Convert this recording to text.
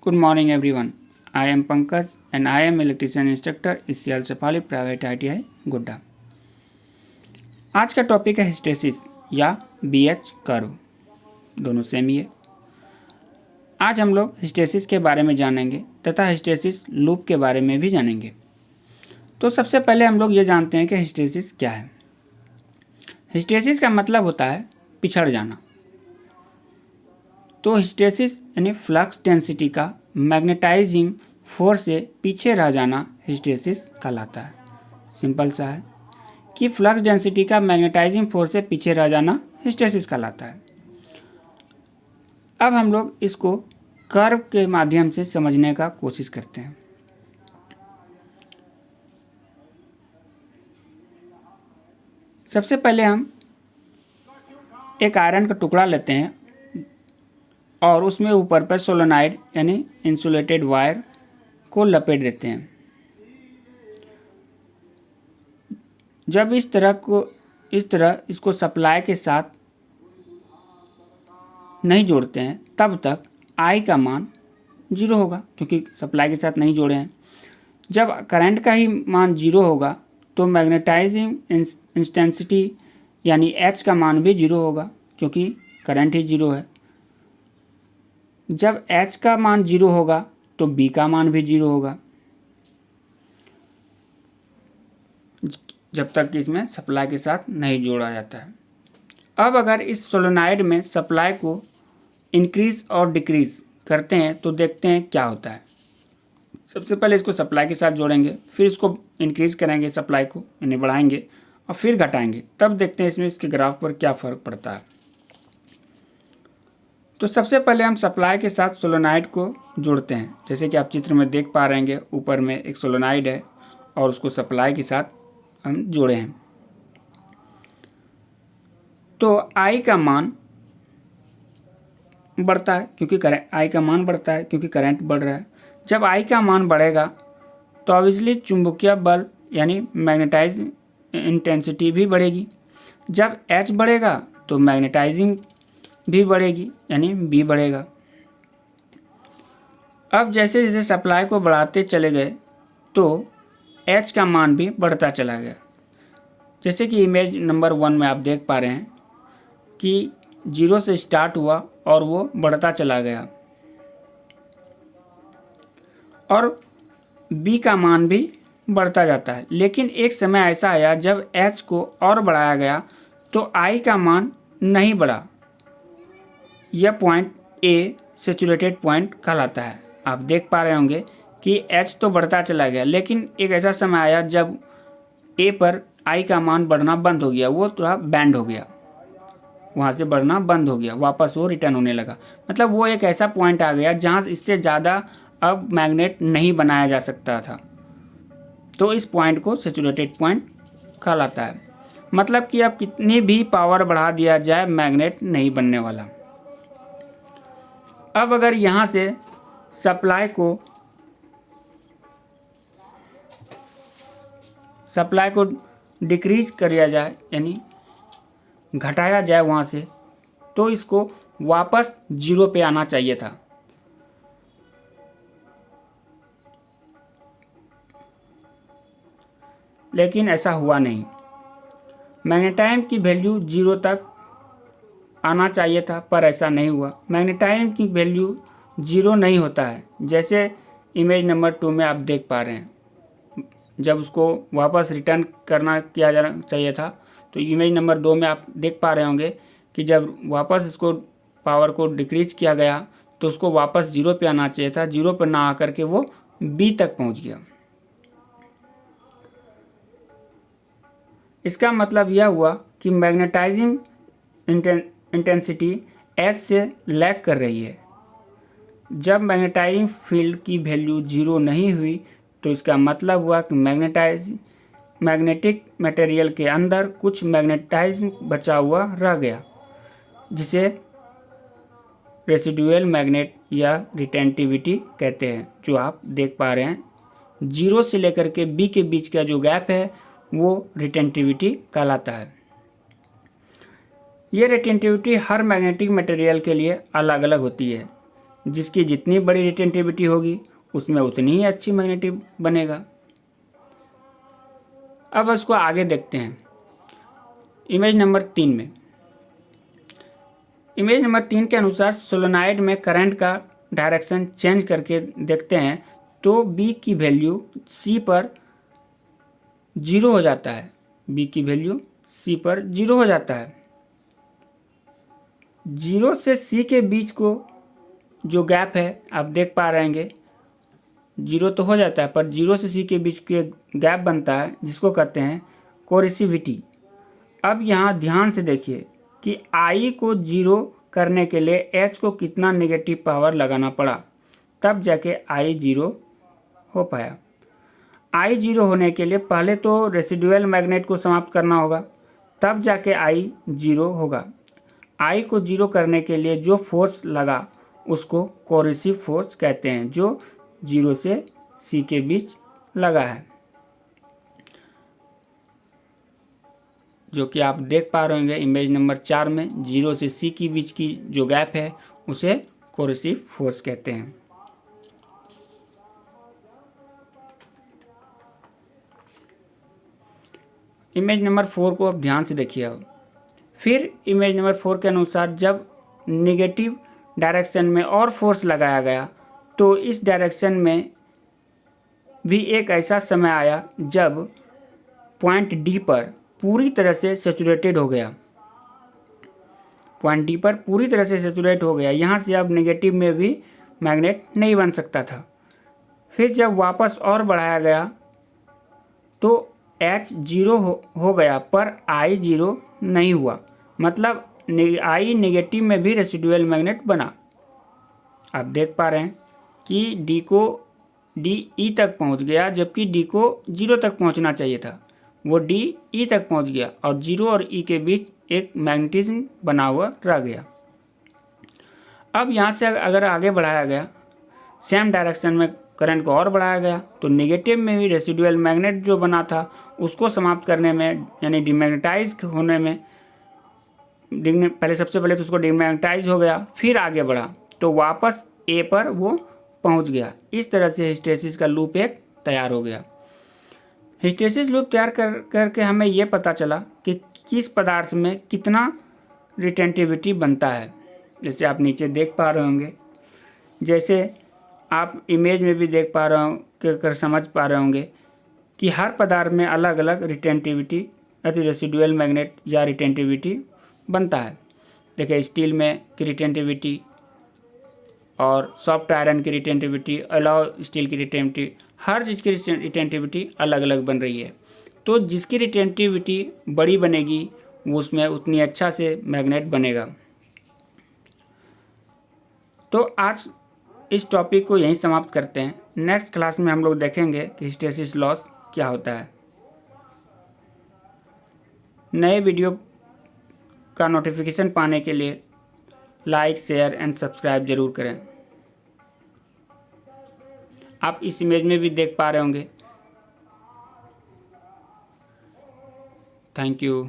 Good morning everyone. I am Pankaj and I am electrician instructor ECL Shefali private ITI गुड्डा। आज का topic है hysteresis या BH curve, दोनों same ही है। आज हम लोग हिस्टेसिस के बारे में जानेंगे तथा हिस्टेसिस लूप के बारे में भी जानेंगे। तो सबसे पहले हम लोग ये जानते हैं कि हिस्टेसिस क्या है। हिस्टेसिस का मतलब होता है पिछड़ जाना। तो हिस्टेसिस यानी फ्लक्स डेंसिटी का मैग्नेटाइजिंग फोर्स से पीछे रह जाना हिस्टेसिस कहलाता है। सिंपल सा है कि फ्लक्स डेंसिटी का मैग्नेटाइजिंग फोर्स से पीछे रह जाना हिस्टेसिस कहलाता है। अब हम लोग इसको कर्व के माध्यम से समझने का कोशिश करते हैं। सबसे पहले हम एक आयरन का टुकड़ा लेते हैं और उसमें ऊपर पर सोलेनॉइड यानी इंसुलेटेड वायर को लपेट देते हैं। जब इस तरह इसको सप्लाई के साथ नहीं जोड़ते हैं तब तक आई का मान 0 होगा, क्योंकि सप्लाई के साथ नहीं जोड़े हैं। जब करंट का ही मान 0 होगा तो मैग्नेटाइजिंग इंटेंसिटी यानी एच का मान भी 0 होगा, क्योंकि करंट ही 0 है। जब H का मान 0 होगा तो B का मान भी 0 होगा, जब तक इसमें सप्लाई के साथ नहीं जोड़ा जाता है। अब अगर इस सोलेनॉइड में सप्लाई को इंक्रीज और डिक्रीज करते हैं तो देखते हैं क्या होता है। सबसे पहले इसको सप्लाई के साथ जोड़ेंगे, फिर इसको इंक्रीज करेंगे, सप्लाई को यानी बढ़ाएंगे और फिर घटाएंगे, तब देखते हैं इसमें इसके ग्राफ पर क्या फ़र्क पड़ता है। तो सबसे पहले हम सप्लाई के साथ सोलेनॉइड को जोड़ते हैं। जैसे कि आप चित्र में देख पा रहे हैं, ऊपर में एक सोलेनॉइड है और उसको सप्लाई के साथ हम जोड़े हैं। तो आई का मान बढ़ता है क्योंकि करंट बढ़ रहा है। जब आई का मान बढ़ेगा तो ऑब्वियसली चुंबकीय बल यानी मैग्नेटाइजिंग इंटेंसिटी भी बढ़ेगी। जब एच बढ़ेगा तो मैग्नेटाइजिंग भी बढ़ेगी यानी बी बढ़ेगा। अब जैसे जैसे सप्लाई को बढ़ाते चले गए तो एच का मान भी बढ़ता चला गया। जैसे कि इमेज नंबर 1 में आप देख पा रहे हैं कि 0 से स्टार्ट हुआ और वो बढ़ता चला गया और बी का मान भी बढ़ता जाता है। लेकिन एक समय ऐसा आया जब एच को और बढ़ाया गया तो आई का मान नहीं बढ़ा। यह पॉइंट ए सैचुरेटेड पॉइंट कहलाता है। आप देख पा रहे होंगे कि एच तो बढ़ता चला गया, लेकिन एक ऐसा समय आया जब ए पर आई का मान बढ़ना बंद हो गया, वो थोड़ा बैंड हो गया, वहाँ से बढ़ना बंद हो गया, वापस वो रिटर्न होने लगा। मतलब वो एक ऐसा पॉइंट आ गया जहाँ इससे ज़्यादा अब मैग्नेट नहीं बनाया जा सकता था। तो इस पॉइंट को सैचुरेटेड पॉइंट कहलाता है। मतलब कि अब कितनी भी पावर बढ़ा दिया जाए मैग्नेट नहीं बनने वाला। अब अगर यहाँ से सप्लाई को डिक्रीज किया जाए यानी घटाया जाए वहाँ से, तो इसको वापस 0 पे आना चाहिए था। लेकिन ऐसा हुआ नहीं। मैग्नेटाइम की वैल्यू 0 तक आना चाहिए था, पर ऐसा नहीं हुआ। मैग्नेटाइम की वैल्यू 0 नहीं होता है। जैसे इमेज नंबर 2 में आप देख पा रहे हैं, जब उसको वापस रिटर्न किया जाना चाहिए था, तो इमेज नंबर 2 में आप देख पा रहे होंगे कि जब वापस इसको पावर को डिक्रीज किया गया तो उसको वापस 0 पे आना चाहिए था। 0 पर ना आकर के वो बी तक पहुंच गया। इसका मतलब यह हुआ कि मैग्नेटाइजिंग इंटेंसिटी एच से लैग कर रही है। जब मैग्नेटाइजिंग फील्ड की वैल्यू 0 नहीं हुई तो इसका मतलब हुआ कि मैग्नेटिक मटेरियल के अंदर कुछ मैग्नेटाइजिंग बचा हुआ रह गया, जिसे रेसिडुअल मैग्नेट या रिटेंटिविटी कहते हैं। जो आप देख पा रहे हैं, 0 से लेकर के बी के बीच का जो गैप है वो रिटेंटिविटी कहलाता है। ये रिटेंटिविटी हर मैग्नेटिक मटेरियल के लिए अलग अलग होती है। जिसकी जितनी बड़ी रिटेंटिविटी होगी उसमें उतनी ही अच्छी मैग्नेटिक बनेगा। अब इसको आगे देखते हैं इमेज नंबर 3 में। इमेज नंबर 3 के अनुसार सोलेनॉइड में करंट का डायरेक्शन चेंज करके देखते हैं तो बी की वैल्यू सी पर 0 हो जाता है। बी की वैल्यू सी पर 0 हो जाता है। 0 से सी के बीच को जो गैप है आप देख पा रहे होंगे, 0 तो हो जाता है पर 0 से सी के बीच के गैप बनता है जिसको कहते हैं कोरिसिविटी। अब यहाँ ध्यान से देखिए कि I को 0 करने के लिए H को कितना नेगेटिव पावर लगाना पड़ा, तब जाके I 0 हो पाया। I 0 होने के लिए पहले तो रेसिडुअल मैग्नेट को समाप्त करना होगा, तब जाके I 0 होगा। I को 0 करने के लिए जो फोर्स लगा उसको कोरिसिव फोर्स कहते हैं, जो 0 से C के बीच लगा है, जो कि आप देख पा रहे होंगे इमेज नंबर 4 में। 0 से C के बीच की जो गैप है उसे कोरिसिव फोर्स कहते हैं। इमेज नंबर 4 को अब ध्यान से देखिए। अब फिर इमेज नंबर 4 के अनुसार जब नेगेटिव डायरेक्शन में और फोर्स लगाया गया तो इस डायरेक्शन में भी एक ऐसा समय आया जब पॉइंट डी पर पूरी तरह से सैचुरेटेड हो गया। पॉइंट डी पर पूरी तरह से सैचुरेट हो गया। यहाँ से अब नेगेटिव में भी मैग्नेट नहीं बन सकता था। फिर जब वापस और बढ़ाया गया तो H 0 हो गया पर I 0 नहीं हुआ, मतलब I नेगेटिव में भी रेसिडुअल मैग्नेट बना। आप देख पा रहे हैं कि D को D E तक पहुंच गया, जबकि D को 0 तक पहुंचना चाहिए था। वो D E तक पहुंच गया और 0 और E के बीच एक मैग्नेटिज्म बना हुआ रह गया। अब यहाँ से अगर आगे बढ़ाया गया, सेम डायरेक्शन में करंट को और बढ़ाया गया तो नेगेटिव में भी रेसिडुअल मैग्नेट जो बना था उसको समाप्त करने में, यानी डिमैग्नेटाइज होने में, सबसे पहले तो उसको डिमैग्नेटाइज हो गया, फिर आगे बढ़ा तो वापस ए पर वो पहुंच गया। इस तरह से हिस्टैरिसीस का लूप एक तैयार हो गया। हिस्टैरिसीस लूप तैयार करके हमें ये पता चला कि किस पदार्थ में कितना रिटेंटिविटी बनता है। जैसे आप नीचे देख पा रहे होंगे, जैसे आप इमेज में भी देख पा रहे हो, समझ पा रहे होंगे कि हर पदार्थ में अलग अलग रिटेंटिविटी अति रेसिडुअल मैग्नेट या रिटेंटिविटी बनता है। देखिए स्टील में की रिटेंटिविटी और सॉफ्ट आयरन की रिटेंटिविटी, अलॉय स्टील की रिटेंटिविटी, हर चीज़ की रिटेंटिविटी अलग अलग बन रही है। तो जिसकी रिटेंटिविटी बड़ी बनेगी वो उसमें उतनी अच्छा से मैग्नेट बनेगा। तो आज इस टॉपिक को यहीं समाप्त करते हैं। नेक्स्ट क्लास में हम लोग देखेंगे कि हिस्टैरिसीस लॉस क्या होता है। नए वीडियो का नोटिफिकेशन पाने के लिए लाइक, शेयर एंड सब्सक्राइब जरूर करें। आप इस इमेज में भी देख पा रहे होंगे। Thank you.